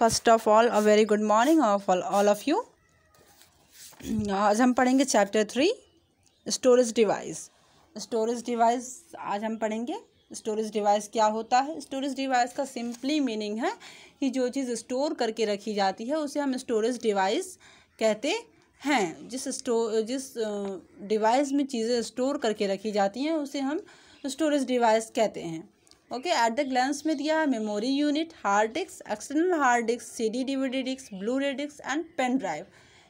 First of all a very good morning of all of you. आज हम पढ़ेंगे chapter 3 storage device. Storage device आज हम पढ़ेंगे। स्टोरेज डिवाइस क्या होता है? स्टोरेज डिवाइस का सिंपली मीनिंग है कि जो चीज़ स्टोर करके रखी जाती है उसे हम स्टोरेज डिवाइस कहते हैं। जिस डिवाइस में चीज़ें स्टोर करके रखी जाती हैं उसे हम स्टोरेज डिवाइस कहते हैं। ओके, एट द ग्लांस में दिया है memory unit, hard disk, external hard disk, CD DVD disk, Blu-ray disk and pen drive.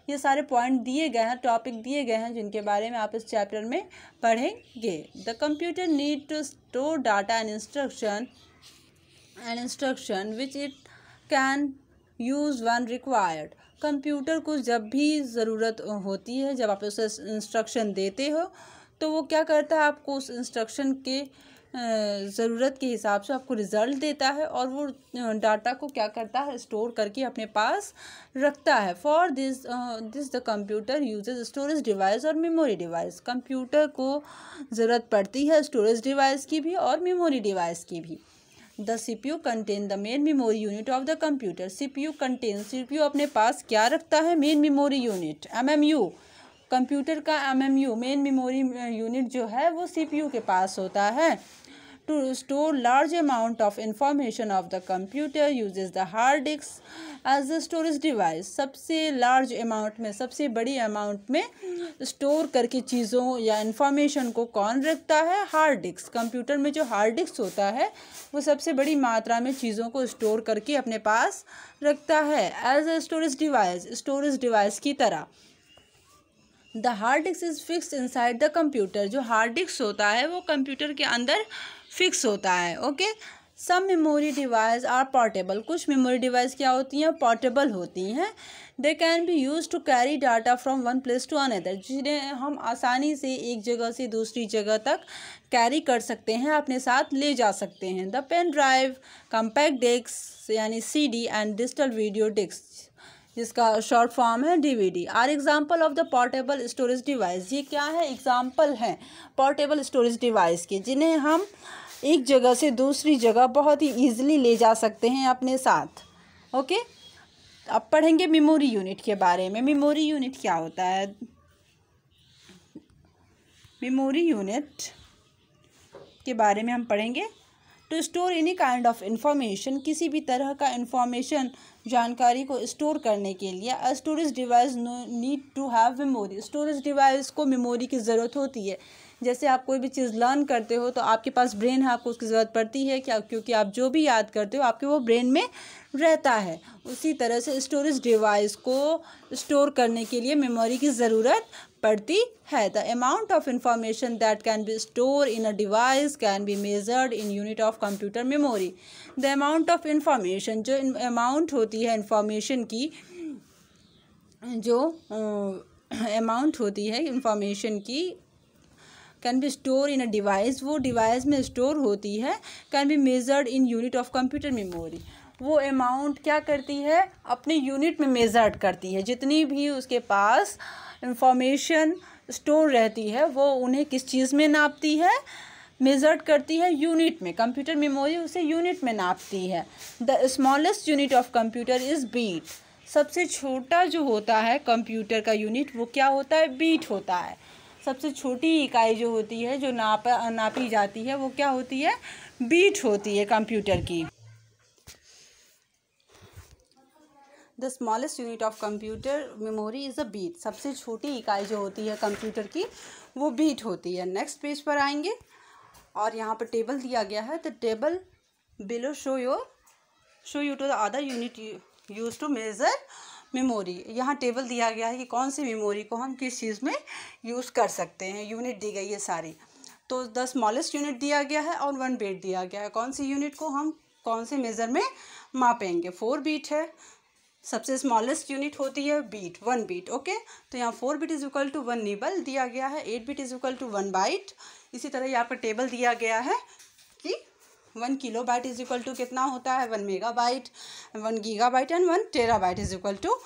ये सारे पॉइंट दिए गए हैं, टॉपिक दिए गए हैं जिनके बारे में आप इस चैप्टर में पढ़ेंगे। The computer need to store data and instruction which it can use when required. Computer को जब भी ज़रूरत होती है, जब आप उसे इंस्ट्रक्शन देते हो तो वो क्या करता है, आपको उस इंस्ट्रक्शन के ज़रूरत के हिसाब से आपको रिज़ल्ट देता है और वो डाटा को क्या करता है, स्टोर करके अपने पास रखता है। For this the computer uses storage device और मेमोरी डिवाइस। कंप्यूटर को ज़रूरत पड़ती है स्टोरेज डिवाइस की भी और मेमोरी डिवाइस की भी। The CPU contain the main memory unit of the computer. CPU अपने पास क्या रखता है? Main memory unit, MMU। Computer का MMU मेन मेमोरी यूनिट जो है वो CPU के पास होता है। To store large amount of information of the computer uses the hard disk as the storage device. सबसे लार्ज अमाउंट में, सबसे बड़ी अमाउंट में स्टोर करके चीज़ों या इंफॉर्मेशन को कौन रखता है? Hard disk. कंप्यूटर में जो हार्ड डिस्क होता है वो सबसे बड़ी मात्रा में चीज़ों को स्टोर करके अपने पास रखता है एज अ स्टोरेज डिवाइस की तरह। The hard disk is fix inside the computer. जो हार्ड डिस्क होता है वो कंप्यूटर के अंदर फिक्स होता है। Okay, some memory device are portable. कुछ मेमोरी डिवाइस क्या होती हैं? पोर्टेबल होती हैं। They can be use to carry data from one place to another. जिन्हें हम आसानी से एक जगह से दूसरी जगह तक कैरी कर सकते हैं, अपने साथ ले जा सकते हैं। The pen drive, compact disk यानी CD एंड डिजिटल वीडियो डिस्क जिसका शॉर्ट फॉर्म है DVD are example of the portable storage device. ये क्या है? एग्जाम्पल हैं पोर्टेबल स्टोरेज डिवाइस के, जिन्हें हम एक जगह से दूसरी जगह बहुत ही ईजिली ले जा सकते हैं अपने साथ। ओके, अब पढ़ेंगे मेमोरी यूनिट के बारे में। मेमोरी यूनिट क्या होता है? मेमोरी यूनिट के बारे में हम पढ़ेंगे। To store any kind of information, किसी भी तरह का इंफॉर्मेशन, जानकारी को स्टोर करने के लिए a storage device need to have memory. Storage device को मेमोरी की ज़रूरत होती है। जैसे आप कोई भी चीज़ लर्न करते हो तो आपके पास ब्रेन है, आपको उसकी ज़रूरत पड़ती है क्या? क्योंकि आप जो भी याद करते हो आपके वो ब्रेन में रहता है। उसी तरह से स्टोरेज डिवाइस को स्टोर करने के लिए मेमोरी की ज़रूरत पड़ती है। The amount of information that can be store in a device can be measured in unit of computer memory. The amount of information, जो अमाउंट होती है इंफॉर्मेशन की, जो अमाउंट होती है इंफॉर्मेशन की, can be store in a device, वो device में स्टोर होती है। Can be measured in unit of computer memory. वो अमाउंट क्या करती है? अपने यूनिट में मेजर्ड करती है। जितनी भी उसके पास इंफॉर्मेशन स्टोर रहती है वो उन्हें किस चीज़ में नापती है? मेजर्ड करती है यूनिट में। कंप्यूटर मेमोरी उसे यूनिट में नापती है। The smallest unit of computer is bit. सबसे छोटा जो होता है कंप्यूटर का यूनिट वो क्या होता है? बीट होता है। सबसे छोटी इकाई जो होती है, जो नापी जाती है, वो क्या होती है? बीट होती है कंप्यूटर की। The smallest unit of computer memory is a bit. सबसे छोटी इकाई जो होती है कंप्यूटर की वो बीट होती है। नेक्स्ट पेज पर आएंगे और यहाँ पर टेबल दिया गया है। The table below show you to the other unit use to measure memory. यहाँ टेबल दिया गया है कि कौन सी मेमोरी को हम किस चीज़ में यूज़ कर सकते हैं। यूनिट दी गई है सारी। तो द स्मॉलेस्ट यूनिट दिया गया है और 1 बीट दिया गया है। कौन सी यूनिट को हम कौन से मेज़र में मापेंगे? 4 बीट है। सबसे स्मॉलेस्ट यूनिट होती है बीट, 1 बीट। ओके, तो यहाँ 4 bit is equal to 1 nibble दिया गया है। 8 bit is equal to 1 byte. इसी तरह यहाँ पर टेबल दिया गया है कि 1 किलोबाइट इज इक्वल टू कितना होता है? 1 megabyte, 1 gigabyte and 1 terabyte is equal to.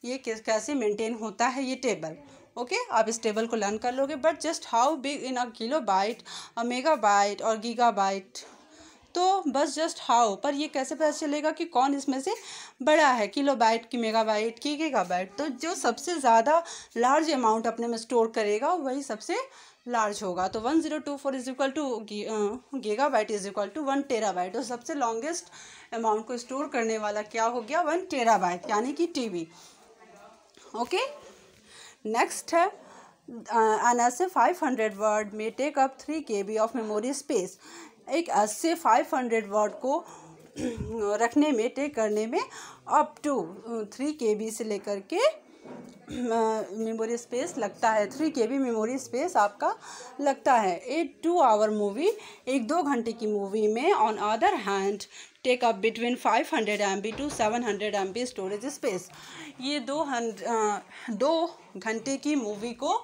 ये कैसे मेंटेन होता है ये टेबल? ओके, आप इस टेबल को लर्न कर लोगे। But just how big in a kilobyte, a megabyte और गीगाबाइट, तो बस जस्ट हाउ, पर ये कैसे पता चलेगा कि कौन इसमें से बड़ा है, किलोबाइट की मेगाबाइट की गीगाबाइट। तो जो सबसे ज़्यादा लार्ज अमाउंट अपने में स्टोर करेगा वही सबसे लार्ज होगा। तो 1024 is equal to gigabyte is equal to 1 terabyte. तो सबसे लॉन्गेस्ट अमाउंट को स्टोर करने वाला क्या हो गया, 1 टेराबाइट यानी कि टीबी। ओके, नेक्स्ट है an essay 500 वर्ड में take up 3 KB of memory space. एक essay 500 वर्ड को रखने में, टेक करने में अप टू 3 KB से लेकर के मेमोरी स्पेस लगता है। 3 KB मेमोरी स्पेस आपका लगता है। ए 2 आवर मूवी, एक 2 घंटे की मूवी में on other hand take up between 500 MB to 700 MB storage space. ये 2 घंटे की मूवी को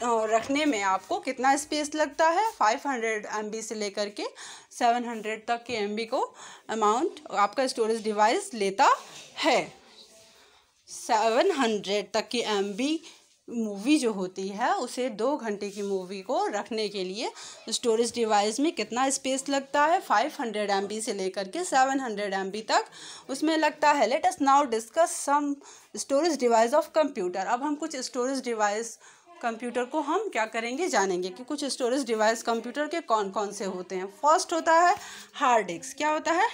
रखने में आपको कितना स्पेस लगता है, 500 MB से लेकर के 700 तक के MB को अमाउंट आपका स्टोरेज डिवाइस लेता है। 700 तक की MB मूवी जो होती है उसे 2 घंटे की मूवी को रखने के लिए स्टोरेज डिवाइस में कितना स्पेस लगता है, 500 MB से लेकर के 700 MB तक उसमें लगता है। Let us now discuss some storage device of computer. अब हम कुछ स्टोरेज डिवाइस कंप्यूटर को हम क्या करेंगे, जानेंगे कि कुछ स्टोरेज डिवाइस कंप्यूटर के कौन कौन से होते हैं। फर्स्ट होता है हार्ड डिस्क। क्या होता है,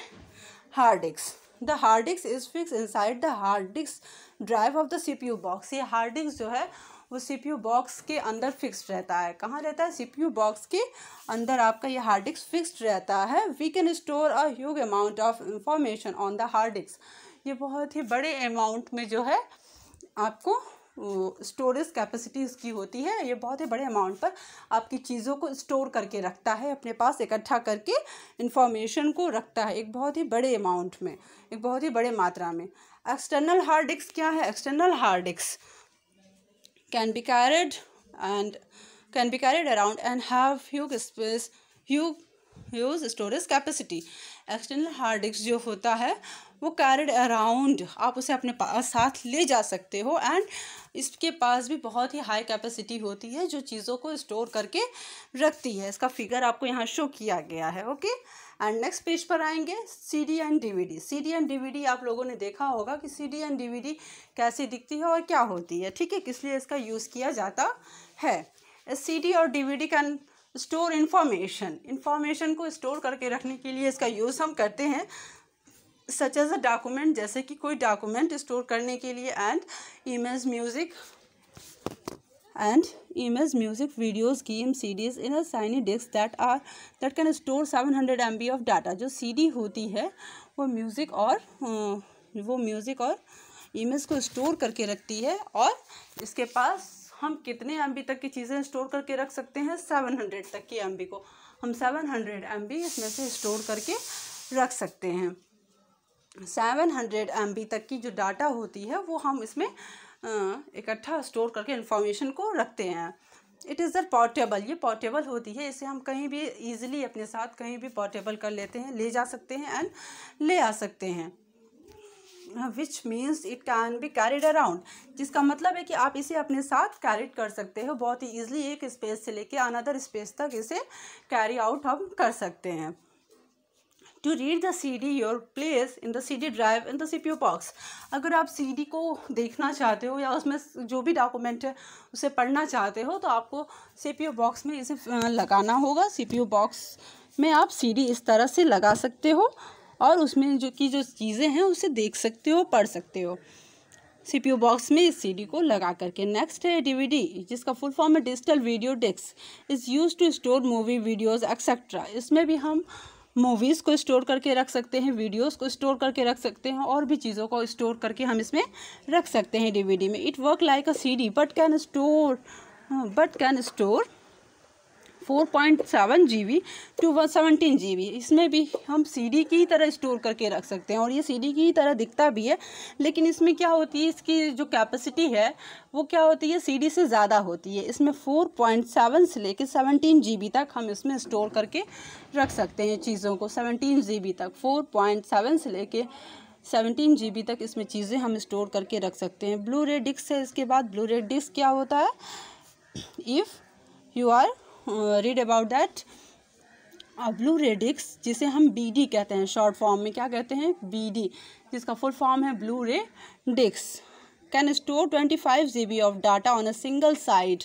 hard disk. The hard disc is fix inside the hard disk drive of the CPU box. ये हार्ड डिस्क जो है वो CPU बॉक्स के अंदर फिक्स्ड रहता है। कहाँ रहता है, CPU बॉक्स के अंदर आपका ये हार्ड डिस्क फिक्स्ड रहता है। We can store a huge amount of information on the hard disk. ये बहुत ही बड़े अमाउंट में जो है आपको स्टोरेज कैपेसिटी इसकी होती है। ये बहुत ही बड़े अमाउंट पर आपकी चीज़ों को स्टोर करके रखता है, अपने पास इकट्ठा करके इंफॉर्मेशन को रखता है एक बहुत ही बड़े अमाउंट में, एक बहुत ही बड़े मात्रा में। एक्सटर्नल हार्ड डिस्क क्या है, external hard disc can be carried around and have huge storage capacity. External hard disc जो होता है वो कैरिड अराउंड, आप उसे अपने पास साथ ले जा सकते हो, एंड इसके पास भी बहुत ही हाई कैपेसिटी होती है जो चीज़ों को स्टोर करके रखती है। इसका फिगर आपको यहाँ शो किया गया है। ओके, एंड नेक्स्ट पेज पर आएंगे CD and DVD। CD and DVD आप लोगों ने देखा होगा कि CD एंड DVD कैसी दिखती है और क्या होती है, ठीक है, किस लिए इसका यूज़ किया जाता है। CD और DVD कैन स्टोर इंफॉर्मेशन को स्टोर करके रखने के लिए इसका यूज़ हम करते हैं, सच एज अ डॉक्यूमेंट, जैसे कि कोई डॉक्यूमेंट स्टोर करने के लिए, and image music videos game CDs in a tiny disk that can store 700 MB of data. जो CD होती है वो म्यूज़िक और इमेज को स्टोर करके रखती है, और इसके पास हम कितने MB तक की चीज़ें स्टोर करके रख सकते हैं, 700 तक की MB को हम 700 MB इसमें से स्टोर करके रख सकते हैं। 700 MB तक की जो डाटा होती है वो हम इसमें इकट्ठा स्टोर करके इंफॉर्मेशन को रखते हैं। इट इज़ अ पोर्टेबल, ये पोर्टेबल होती है, इसे हम कहीं भी ईजिली अपने साथ कहीं भी पोर्टेबल कर लेते हैं, ले जा सकते हैं एंड ले आ सकते हैं। Which means it can be carried around, जिसका मतलब है कि आप इसे अपने साथ कैरिड कर सकते हो बहुत ही ईजिली, एक स्पेस से लेके अनदर स्पेस तक इसे कैरी आउट हम कर सकते हैं। To read the CD your place in the CD drive in the CPU box. अगर आप CD को देखना चाहते हो या उसमें जो भी डॉक्यूमेंट है उसे पढ़ना चाहते हो तो आपको CPU बॉक्स में इसे लगाना होगा। CPU बॉक्स में आप CD इस तरह से लगा सकते हो और उसमें जो चीज़ें हैं उसे देख सकते हो, पढ़ सकते हो CPU बॉक्स में इस CD को लगा करके। नेक्स्ट है DVD, जिसका फुल फॉर्म है digital video disc, is use to store movie videos etcetera. इसमें भी हम मूवीज़ को स्टोर करके रख सकते हैं, वीडियोस को स्टोर करके रख सकते हैं, और भी चीज़ों को स्टोर करके हम इसमें रख सकते हैं DVD में। It work like a CD but can store 4.7 GB to 17 GB। इसमें भी हम CD की तरह स्टोर करके रख सकते हैं, और ये CD की तरह दिखता भी है, लेकिन इसमें क्या होती है, इसकी जो कैपेसिटी है वो क्या होती है, CD से ज़्यादा होती है। इसमें 4.7 से लेकर 17 GB तक हम इसमें स्टोर करके रख सकते हैं चीज़ों को। 17 GB तक, 4.7 से लेके 17 GB तक इसमें चीज़ें हम स्टोर करके रख सकते हैं। ब्लू रे डिस्क है इसके बाद। ब्लू रे डिस्क क्या होता है, if you are read about that Blu ray disc, जिसे हम BD कहते हैं, शॉर्ट फॉर्म में क्या कहते हैं, BD, जिसका फुल फॉर्म है Blu ray disc, can store 25 GB of data on a single side.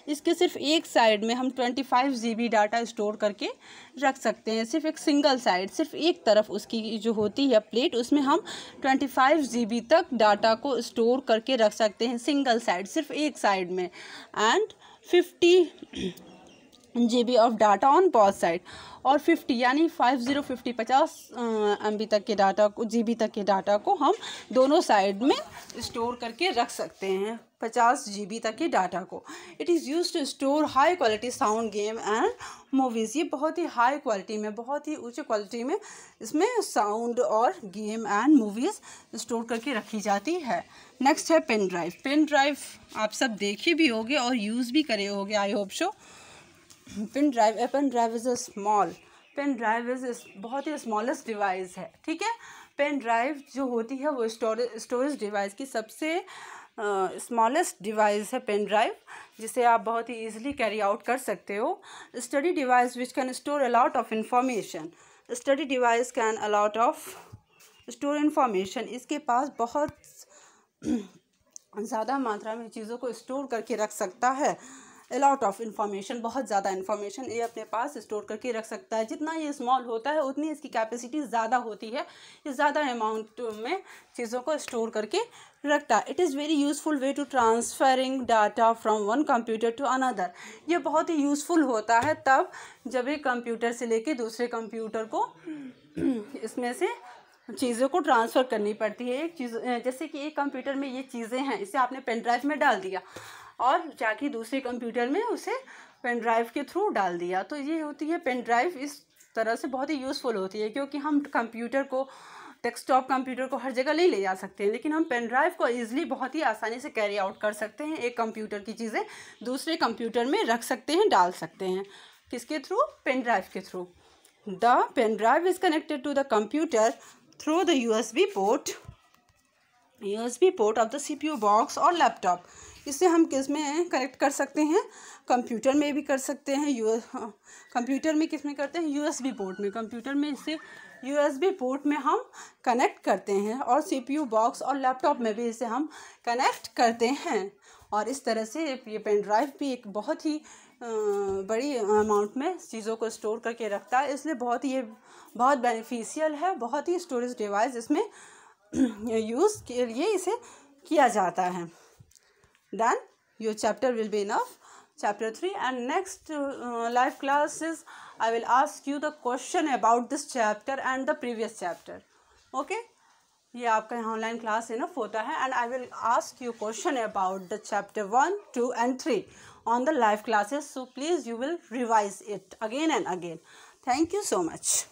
इसके सिर्फ एक साइड में हम 25 GB डाटा स्टोर करके रख सकते हैं, सिर्फ एक सिंगल साइड, सिर्फ एक तरफ उसकी जो होती है प्लेट, उसमें हम 25 GB तक डाटा को स्टोर करके रख सकते हैं, सिंगल साइड, सिर्फ एक साइड में। And 50 GB of data on both side, और 50 यानी 50 MB तक के डाटा को, GB तक के डाटा को हम दोनों साइड में स्टोर करके रख सकते हैं, 50 GB तक के डाटा को। It is use to store high quality sound, game and movies. ये बहुत ही हाई क्वालिटी में, बहुत ही ऊंची क्वालिटी में इसमें साउंड और गेम एंड मूवीज़ स्टोर करके रखी जाती है। नेक्स्ट है पेन ड्राइव। पेन ड्राइव आप सब देखे भी होंगे और यूज़ भी करे होंगे, I hope so. Pen drive is a small, pen drive is बहुत ही स्मॉलेस्ट डिवाइस है, ठीक है। पेन ड्राइव जो होती है वो स्टोरेज डिवाइस की सबसे स्मॉलेस्ट डिवाइस है पेन ड्राइव, जिसे आप बहुत ही ईजिली कैरी आउट कर सकते हो। Study device which can store a lot of information, study device can a lot of store information. इसके पास बहुत ज़्यादा मात्रा में चीज़ों को स्टोर करके रख सकता है। a lot of information, बहुत ज़्यादा इन्फॉर्मेशन ये अपने पास स्टोर करके रख सकता है। जितना ये स्मॉल होता है उतनी इसकी कैपेसिटी ज़्यादा होती है, ये ज़्यादा अमाउंट में चीज़ों को स्टोर करके रखता है। It is very useful way to transferring data from one computer to another. ये बहुत ही यूज़फुल होता है तब जब एक कंप्यूटर से लेके दूसरे कंप्यूटर को इसमें से चीज़ों को ट्रांसफ़र करनी पड़ती है। एक चीज़ जैसे कि एक कंप्यूटर में ये चीज़ें हैं, इसे आपने पेन ड्राइव में डाल दिया और जाके दूसरे कंप्यूटर में उसे पेन ड्राइव के थ्रू डाल दिया, तो ये होती है पेन ड्राइव। इस तरह से बहुत ही यूज़फुल होती है, क्योंकि हम कंप्यूटर को, डेस्कटॉप कंप्यूटर को हर जगह नहीं ले जा सकते हैं, लेकिन हम पेन ड्राइव को ईजिली बहुत ही आसानी से कैरी आउट कर सकते हैं। एक कंप्यूटर की चीज़ें दूसरे कंप्यूटर में रख सकते हैं, डाल सकते हैं। किसके थ्रू? पेन ड्राइव के through. The pen drive is connected to the computer through the USB port of the CPU box और लैपटॉप। इसे हम किस में कनेक्ट कर सकते हैं? कंप्यूटर में भी कर सकते हैं। कंप्यूटर में किस में करते हैं? USB पोर्ट में। कंप्यूटर में इसे USB पोर्ट में हम कनेक्ट करते हैं, और CPU बॉक्स और लैपटॉप में भी इसे हम कनेक्ट करते हैं। और इस तरह से ये पेन ड्राइव भी एक बहुत ही बड़ी अमाउंट में चीज़ों को स्टोर करके रखता है, इसलिए बहुत बेनिफिशियल है, बहुत ही स्टोरेज डिवाइस इसमें यूज़ के लिए इसे किया जाता है। Then your chapter will be enough, chapter 3, and next live classes I will ask you the question about this chapter and the previous chapter. Okay, ये आपका यहाँ ऑनलाइन क्लास इनफ होता है, and I will ask you question about the chapter 1, 2 and 3 on the live classes, so please you will revise it again and again. Thank you so much.